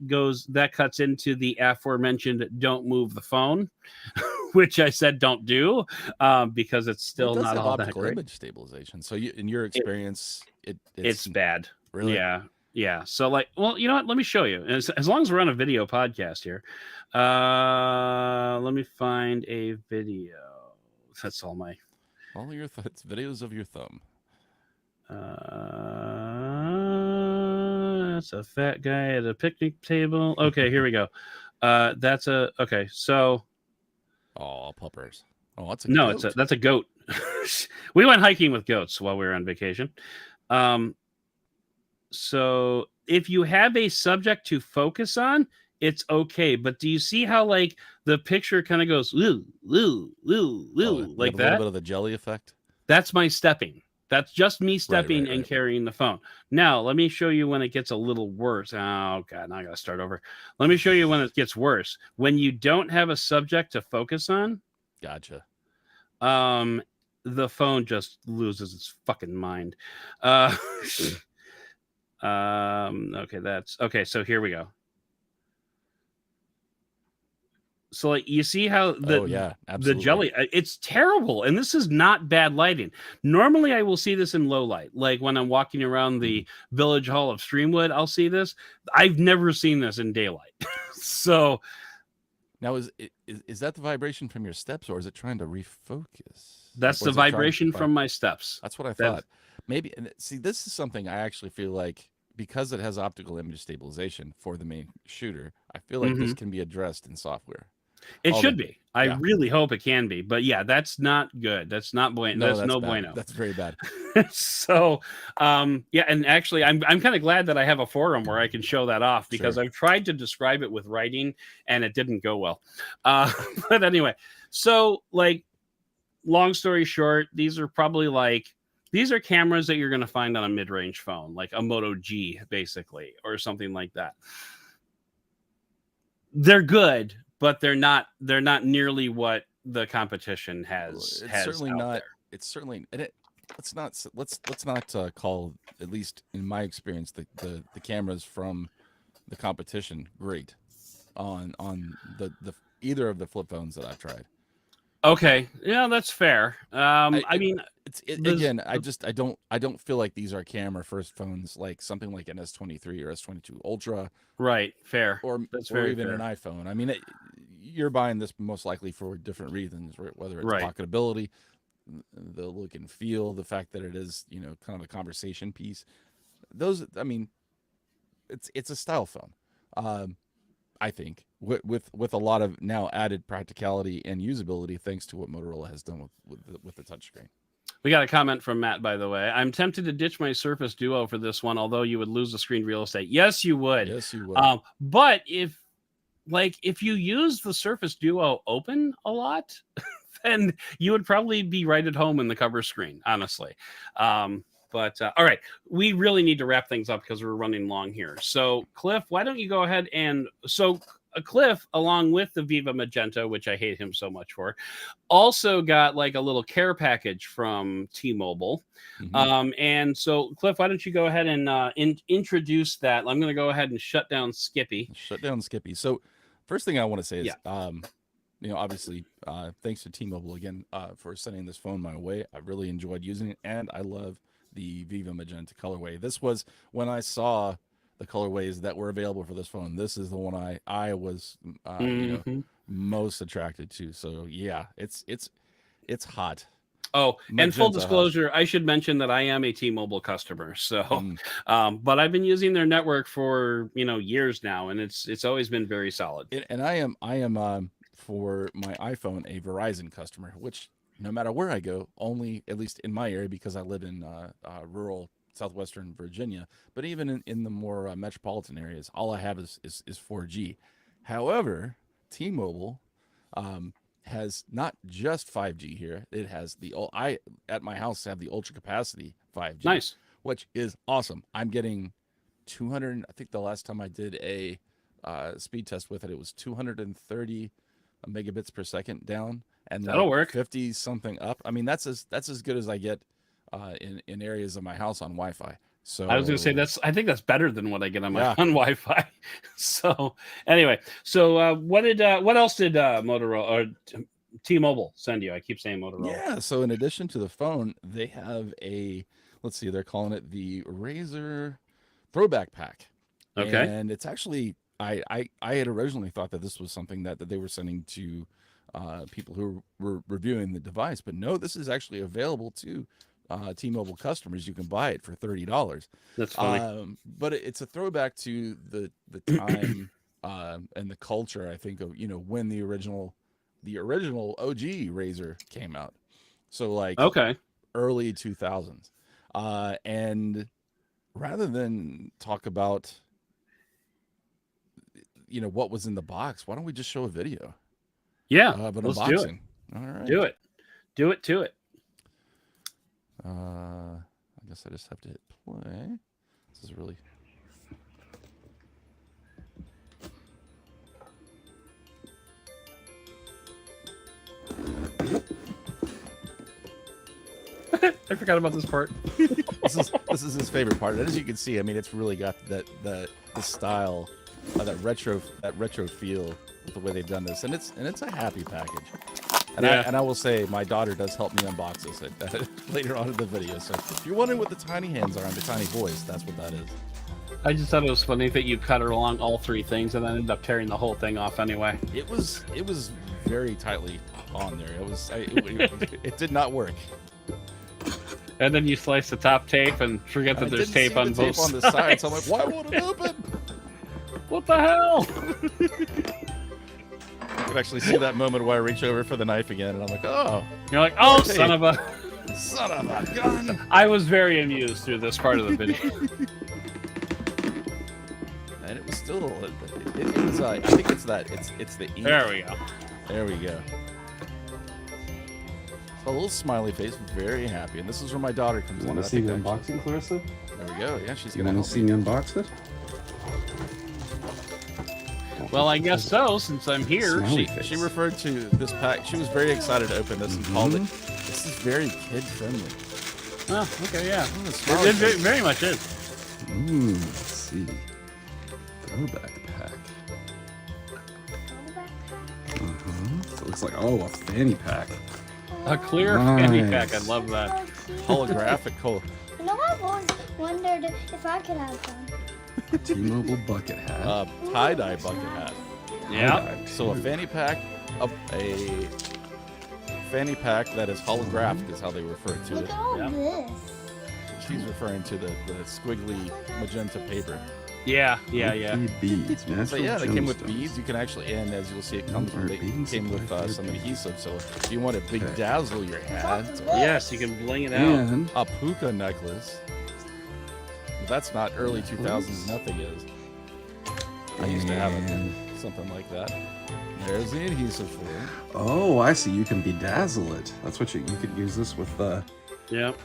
cuts into the aforementioned don't move the phone, which I said don't do because it's still not all that great. Image stabilization. So in your experience, it's bad. Really? Yeah. Yeah. So like, well, you know what? Let me show you. As long as we're on a video podcast here, let me find a video. That's all your videos of your thumb. That's a fat guy at a picnic table. Okay, here we go. Okay. So. Oh, puppers. Oh, that's a goat. That's a goat. We went hiking with goats while we were on vacation. So if you have a subject to focus on, it's okay. But do you see how like the picture kind of goes like that? A little bit of the jelly effect. That's my stepping. That's just me stepping and carrying the phone. Now, let me show you when it gets a little worse. Oh, God, now I got to start over. Let me show you when it gets worse. When you don't have a subject to focus on. Gotcha. The phone just loses its fucking mind. Okay, so here we go. So like you see how the jelly, it's terrible. And this is not bad lighting. Normally I will see this in low light. Like when I'm walking around the village hall of Streamwood, I'll see this. I've never seen this in daylight. So now is that the vibration from your steps or is it trying to refocus? That's the vibration from my steps. That's what I thought. Maybe, and see, this is something I actually feel like because it has optical image stabilization for the main shooter, I feel like this can be addressed in software. It should be. I really hope it can be. But yeah, that's not good. That's not bueno. That's no bueno. That's very bad. So, yeah, and actually, I'm kind of glad that I have a forum where I can show that off because I've tried to describe it with writing and it didn't go well. But anyway, so like, long story short, these are cameras that you're going to find on a mid-range phone, like a Moto G, basically, or something like that. They're good, but they're not nearly what the competition has. It's certainly not. There. It's certainly, and let's not call, at least in my experience, the cameras from the competition great on the either of the flip phones that I've tried. Okay, yeah, that's fair. I mean, I don't feel like these are camera first phones like something like an S23 or S22 Ultra. Right, fair. Or even an iPhone. I mean, you're buying this most likely for different reasons, whether it's pocketability. the look and feel, the fact that it is, you know, kind of a conversation piece. Those, I mean, it's a style phone. I think with a lot of now added practicality and usability thanks to what Motorola has done with the touchscreen. We got a comment from Matt, by the way. I'm tempted to ditch my Surface Duo for this one, although you would lose the screen real estate. Yes, you would. Yes, you would. But if you use the Surface Duo open a lot, then you would probably be right at home in the cover screen, honestly. But all right, we really need to wrap things up because we're running long here. So, Cliff, why don't you go ahead and Cliff, along with the Viva Magenta, which I hate him so much for, also got like a little care package from T-Mobile. And so, Cliff, why don't you go ahead and introduce that? I'm going to go ahead and shut down Skippy. So, first thing I want to say is, you know, obviously, thanks to T-Mobile again for sending this phone my way. I really enjoyed using it, and I love the Viva Magenta colorway. This was when I saw the colorways that were available for this phone. This is the one I was you know, most attracted to. So yeah, it's hot. Oh, Magenta and full disclosure, hot. I should mention that I am a T-Mobile customer. So, but I've been using their network for, you know, years now, and it's always been very solid. And I am for my iPhone a Verizon customer, which no matter where I go, only at least in my area, because I live in rural southwestern Virginia, but even in the more metropolitan areas, all I have is 4G. However, T-Mobile has not just 5G here. It has I at my house have the ultra capacity 5G. Nice. Which is awesome. I'm getting 200. I think the last time I did a speed test with it, it was 230 megabits per second down, and that'll work. 50 something up. I mean, that's as good as I get in areas of my house on Wi-Fi. So I was going to say I think that's better than what I get on my on Wi-Fi. So anyway, so what else did Motorola or T-Mobile send you? I keep saying Motorola. Yeah. So in addition to the phone, they have let's see, they're calling it the Razr Throwback Pack. Okay. And it's actually, I had originally thought that this was something that they were sending to people who were reviewing the device, but no, this is actually available to T-Mobile customers. You can buy it for $30. That's funny. But it's a throwback to the time and the culture, I think, of, you know, when the original OG Razr came out. So like early 2000s. And rather than talk about, you know, what was in the box, why don't we just show a video? Yeah, but let's unboxing. Do it. All right, do it to it. I guess I just have to hit play. This is really. I forgot about this part. This is his favorite part. And as you can see, I mean, it's really got the style, that retro feel with the way they've done this, and it's a happy package. And I will say, my daughter does help me unbox this later on in the video. So if you're wondering what the tiny hands are and the tiny voice, that's what that is. I just thought it was funny that you cut her along all three things and then ended up tearing the whole thing off anyway. It was very tightly on there. It did not work. And then you slice the top tape and forget that there's tape on both sides. On the side, so I'm like, why won't it open? What the hell? I could actually see that moment where I reach over for the knife again, and I'm like, oh. You're like, oh, tape. Son of a gun. I was very amused through this part of the video. And it was still, it was, I think it's the ink. There we go. There we go. A little smiley face, very happy. And this is where my daughter comes in. Want to see the unboxing, Clarissa? There we go. Yeah, she's going to help see me unbox it? Well, I guess so, since I'm here. She referred to this pack. She was very excited to open this and called it, this is very kid-friendly. Oh, okay, yeah. It very much is. Let's see. Throwback pack. So it looks like, a fanny pack. A clear fanny pack. I love that. Holographic. You know, I've always wondered if I could have one. T-Mobile bucket hat. Tie-dye bucket hat. Yeah. So a fanny pack, a fanny pack that is holographic, is how they refer to Look it. at all this. She's referring to the squiggly magenta paper. Yeah. Beads. So yeah, they came with gemstones. beads. You can actually, and as you'll see, it comes with, came with some adhesive. So if you want to big Okay. dazzle your hat, Yes, you can bling it out. And a puka necklace. That's not early 2000s. Nothing is. I used to have something like that. There's the adhesive for it. oh, I see. You can bedazzle it. That's what you could use this with Yep.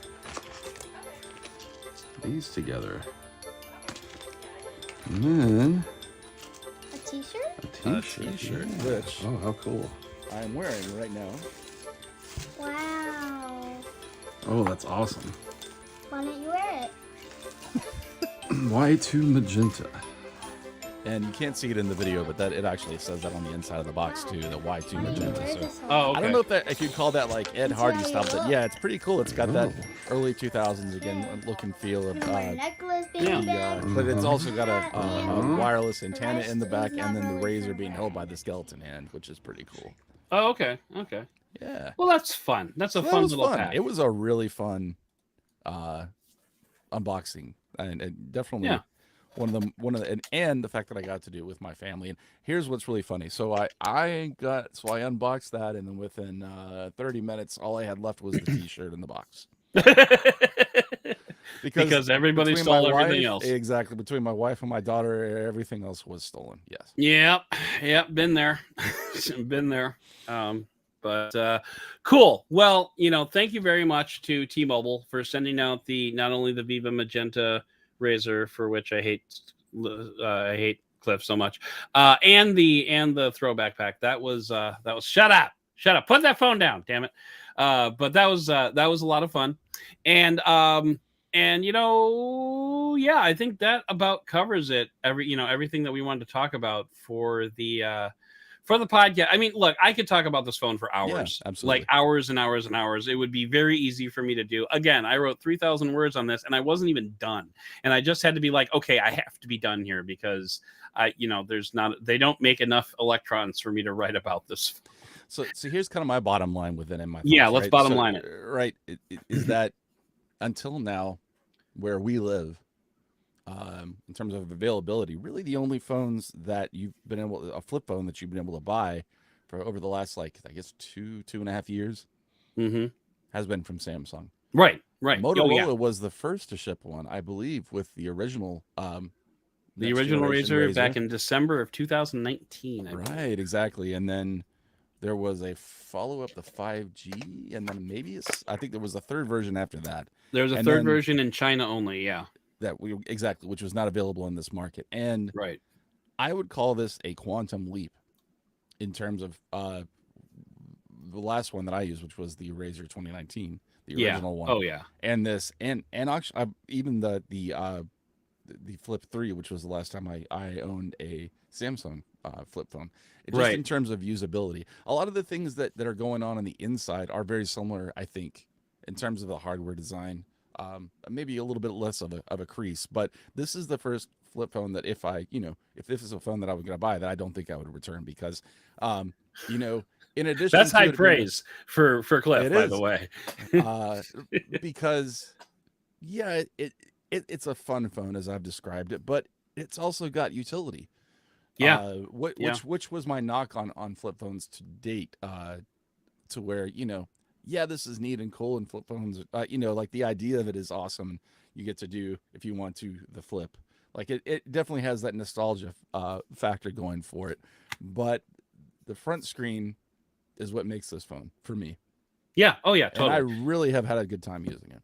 these together. And then A t-shirt? a A t-shirt. t-shirt, yeah. which Oh, how cool. I'm wearing right now. Wow. Oh, that's awesome. Why don't you wear it? Y2 magenta. And you can't see it in the video, but that it actually says that on the inside of the box too, the Y2 Why don't you magenta. wear So this Oh, all okay. I don't know if you'd call that like Ed It's Hardy very stuff, but yeah, it's pretty cool. It's got that Oh. early 2000s again look and feel of You wear a necklace, baby yeah. bag. but it's also got a Mhm. wireless antenna in the back, and then the razor being held by the skeleton hand, which is pretty cool. Oh, okay. Yeah, Well, that's fun. That's a So that fun was little fun. pack. It was a really fun unboxing, and definitely Yeah. one of the and the fact that I got to do it with my family. And here's what's really funny. So I unboxed that, and then within 30 minutes, all I had left was the T-shirt in the box. Because everybody between stole my everything wife- else. Exactly. Between my wife and my daughter, everything else was stolen. Yes. Yep, been there. Been there. But cool. Well, thank you very much to T-Mobile for sending out not only the Viva Magenta razor, for which I hate Cliff so much, and the throwback pack. That was shut up, put that phone down, damn it. But that was a lot of fun, and yeah, I think that about covers it. Everything that we wanted to talk about for the podcast. I mean, look, I could talk about this phone for hours, absolutely. like hours and hours and hours. It would be very easy for me to do. Again, I wrote 3,000 words on this, and I wasn't even done. And I just had to be like, okay, I have to be done here because they don't make enough electrons for me to write about this. So here's kind of my bottom line within my thoughts, Yeah, let's right? bottom line it. Right, is that until now, where we live, in terms of availability, really the only phones that you've been a flip phone that you've been able to buy for over the last, like, I guess 2.5 years Mm-hmm. has been from Samsung. Right. Motorola was the first to ship one, I believe, with the original The next original generation razor back in December of 2019. I believe. Right, exactly. And then there was a follow-up, the 5G, and then I think there was a third version after that. There's a And third then- version in China only. Yeah. Which was not available in this market. And Right. I would call this a quantum leap in terms of the last one that I used, which was the Razr 2019, the original one. Oh yeah. And this, and actually, even the Flip 3, which was the last time I owned a Samsung flip phone. Just Right. in terms of usability, a lot of the things that are going on the inside are very similar, I think, in terms of the hardware design. Maybe a little bit less of a crease, but this is the first flip phone that if this is a phone that I was going to buy, that I don't think I would return because, in addition, That's to high it being- praise for Cliff, It by is. the way. because yeah, it's a fun phone as I've described it, but it's also got utility. Yeah. Which was my knock on flip phones to date, to where, this is neat and cool, and flip phones, like the idea of it is awesome. You get to do, if you want to, the flip. Like it definitely has that nostalgia factor going for it, but the front screen is what makes this phone for me. Yeah. Oh yeah. And I Totally. really have had a good time using it.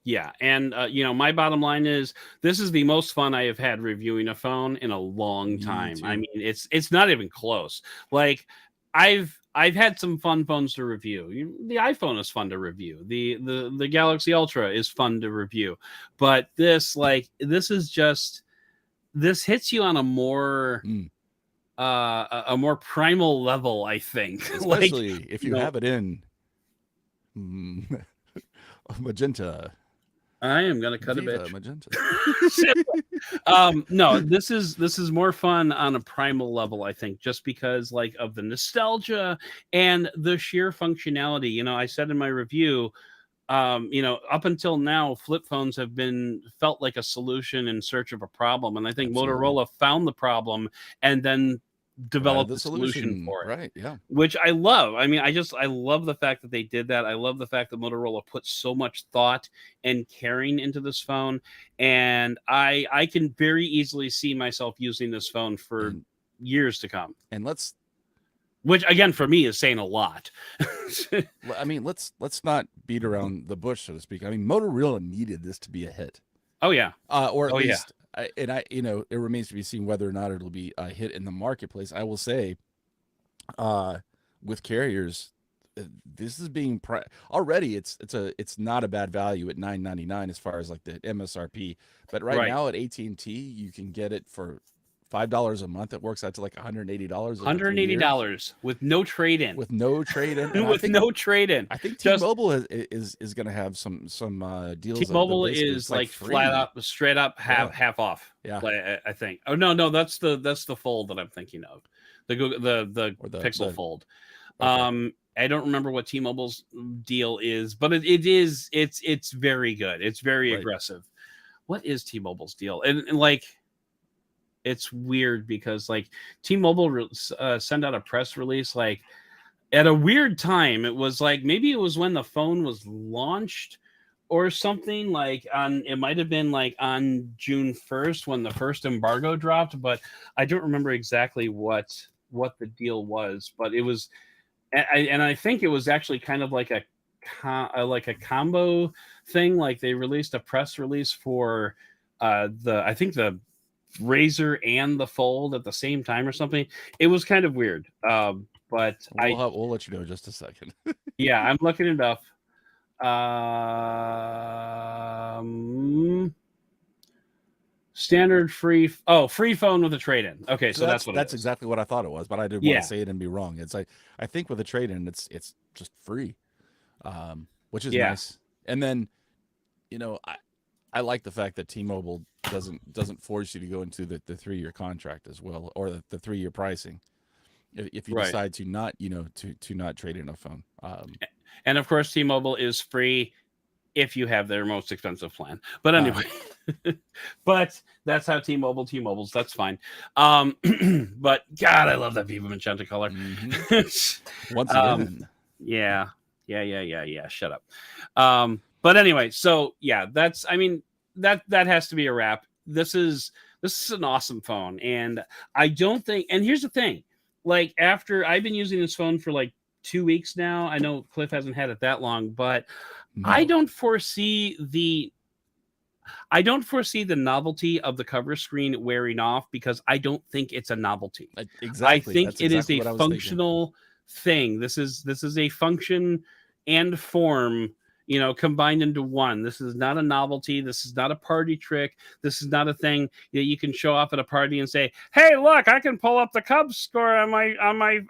Yeah. And my bottom line is this is the most fun I have had reviewing a phone in a long Me time. too. I mean, it's not even close. Like I've had some fun phones to review. The iPhone is fun to review. The Galaxy Ultra is fun to review. But this hits you on a more a more primal level, I think. Especially if you have it in magenta. I am gonna cut Viva a bitch. Magenta. No, this is more fun on a primal level, I think, just because like of the nostalgia and the sheer functionality. You know, I said in my review, you know, up until now, flip phones have been felt like a solution in search of a problem, and I think Absolutely. Motorola found the problem and then developed the the solution solution for it. right, yeah. Which I love. I mean, I love the fact that they did that. I love the fact that Motorola put so much thought and caring into this phone, and I can very easily see myself using this phone for years to come. And let's, which again for me is saying a lot. I mean, let's not beat around the bush, so to speak. I mean, Motorola needed this to be a hit. Oh yeah. Or at Oh, yeah. least you know, it remains to be seen whether or not it'll be a hit in the marketplace. I will say, with carriers, this is being already. It's not a bad value at $9.99 as far as like the MSRP. But right now at AT&T, you can get it for $5 a month. It works out to like $180. $180 with no trade in. With no trade in. With no trade in. I think T-Mobile is going to have some deals. T-Mobile is like flat up, straight up, half off. Yeah, I think. Oh no, that's the Fold that I'm thinking of, the Pixel Fold. Okay. I don't remember what T-Mobile's deal is, but it's very good. It's very aggressive. What is T-Mobile's deal? And like, it's weird because like T-Mobile sent out a press release like at a weird time. It was like maybe it was when the phone was launched or something, like it might have been like on June 1st when the first embargo dropped, but I don't remember exactly what the deal was. But it was, and I think it was actually kind of like a combo thing. Like they released a press release for I think the Razr and the Fold at the same time or something. It was kind of weird. But we'll let you know in just a second. Yeah, I'm looking it up. Standard free phone with a trade-in. Okay, so that's exactly what I thought it was, but I didn't want to say it and be wrong. It's like I think with a trade-in, it's just free, which is nice. And then, you know, I like the fact that T-Mobile doesn't force you to go into the 3-year contract as well, or the 3-year pricing, if you decide to not, you know, to not trade in a phone. And of course, T-Mobile is free if you have their most expensive plan. But anyway, but that's how T-Mobile's. That's fine. But God, I love that Viva Magenta color. Mm-hmm. Once again, yeah. Shut up. But anyway, so yeah, that's, I mean, that has to be a wrap. This is an awesome phone. And I don't think, and here's the thing, like after I've been using this phone for like 2 weeks now, I know Cliff hasn't had it that long, but I don't foresee the novelty of the cover screen wearing off because I don't think it's a novelty. Exactly. I think it is a functional thing. This is a function and form, you know, combined into one. This is not a novelty. This is not a party trick. This is not a thing that you can show off at a party and say, "Hey, look, I can pull up the Cubs score on my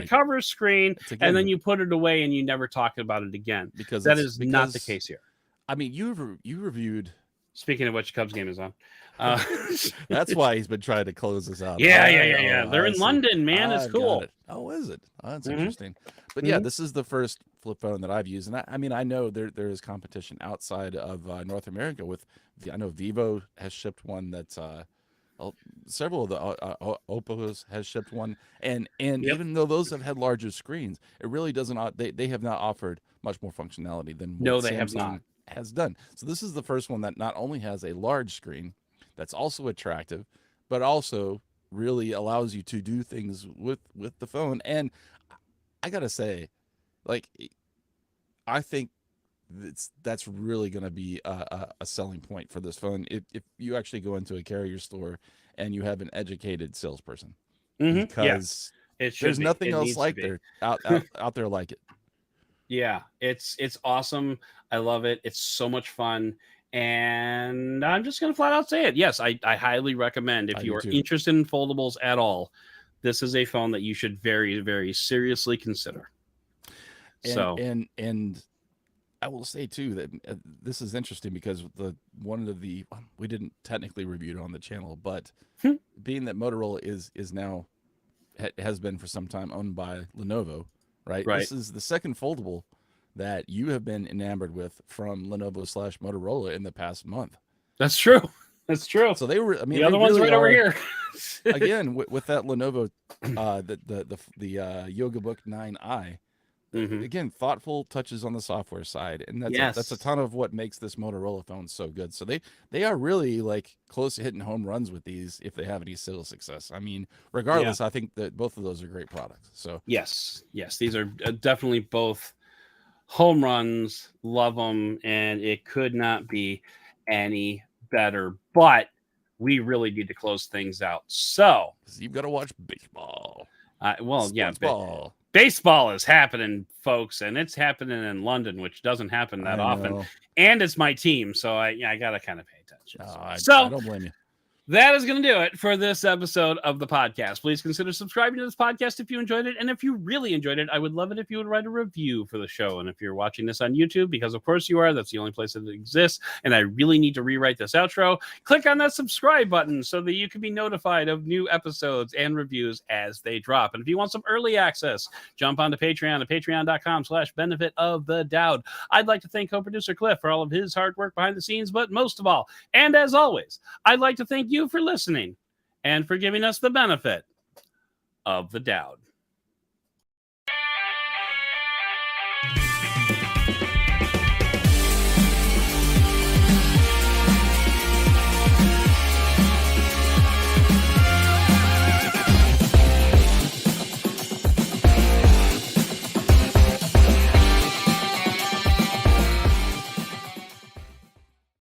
cover screen," and then you put it away and you never talk about it again. Because that is not the case here. I mean, you reviewed. Speaking of which, Cubs game is on. That's why he's been trying to close this out. Yeah. They're in London, man. It's cool. Oh, is it? Oh, that's interesting. But yeah, this is the first flip phone that I've used, and I mean, I know there is competition outside of North America. I know Vivo has shipped one that's several of the Oppos has shipped one, and even though those have had larger screens, it really doesn't. They have not offered much more functionality than what they Samsung have not. has done. So this is the first one that not only has a large screen that's also attractive, but also really allows you to do things with the phone. And I gotta say, like, I think that's really going to be a selling point for this phone if you actually go into a carrier store and you have an educated salesperson, because there's nothing else like there out there like it. Yeah, it's awesome. I love it. It's so much fun. And I'm just going to flat out say it. Yes, I highly recommend, if you are interested in foldables at all, this is a phone that you should very, very seriously consider. And I will say too that this is interesting because we didn't technically review it on the channel, but being that Motorola is now has been for some time owned by Lenovo, right? Right. This is the second foldable that you have been enamored with from Lenovo/Motorola in the past month. That's true. That's true. So they were. I mean, the other one's right over here. Again, with that Lenovo, the Yoga Book 9i. Again, thoughtful touches on the software side, and that's a ton of what makes this Motorola phone so good. So they are really like close to hitting home runs with these if they have any sales success. I mean, regardless, I think that both of those are great products. So yes, these are definitely both home runs. Love them, and it could not be any better. But we really need to close things out. So you've got to watch baseball. Ball. Baseball is happening, folks, and it's happening in London, which doesn't happen that often. And it's my team, so I got to kind of pay attention. I don't blame you. That is going to do it for this episode of the podcast. Please consider subscribing to this podcast if you enjoyed it. And if you really enjoyed it, I would love it if you would write a review for the show. And if you're watching this on YouTube, because of course you are, that's the only place that it exists. And I really need to rewrite this outro. Click on that subscribe button so that you can be notified of new episodes and reviews as they drop. And if you want some early access, jump onto Patreon at patreon.com/benefit of the Doud. I'd like to thank co-producer Cliff for all of his hard work behind the scenes, but most of all, and as always, I'd like to thank you for listening and for giving us the benefit of the Doud.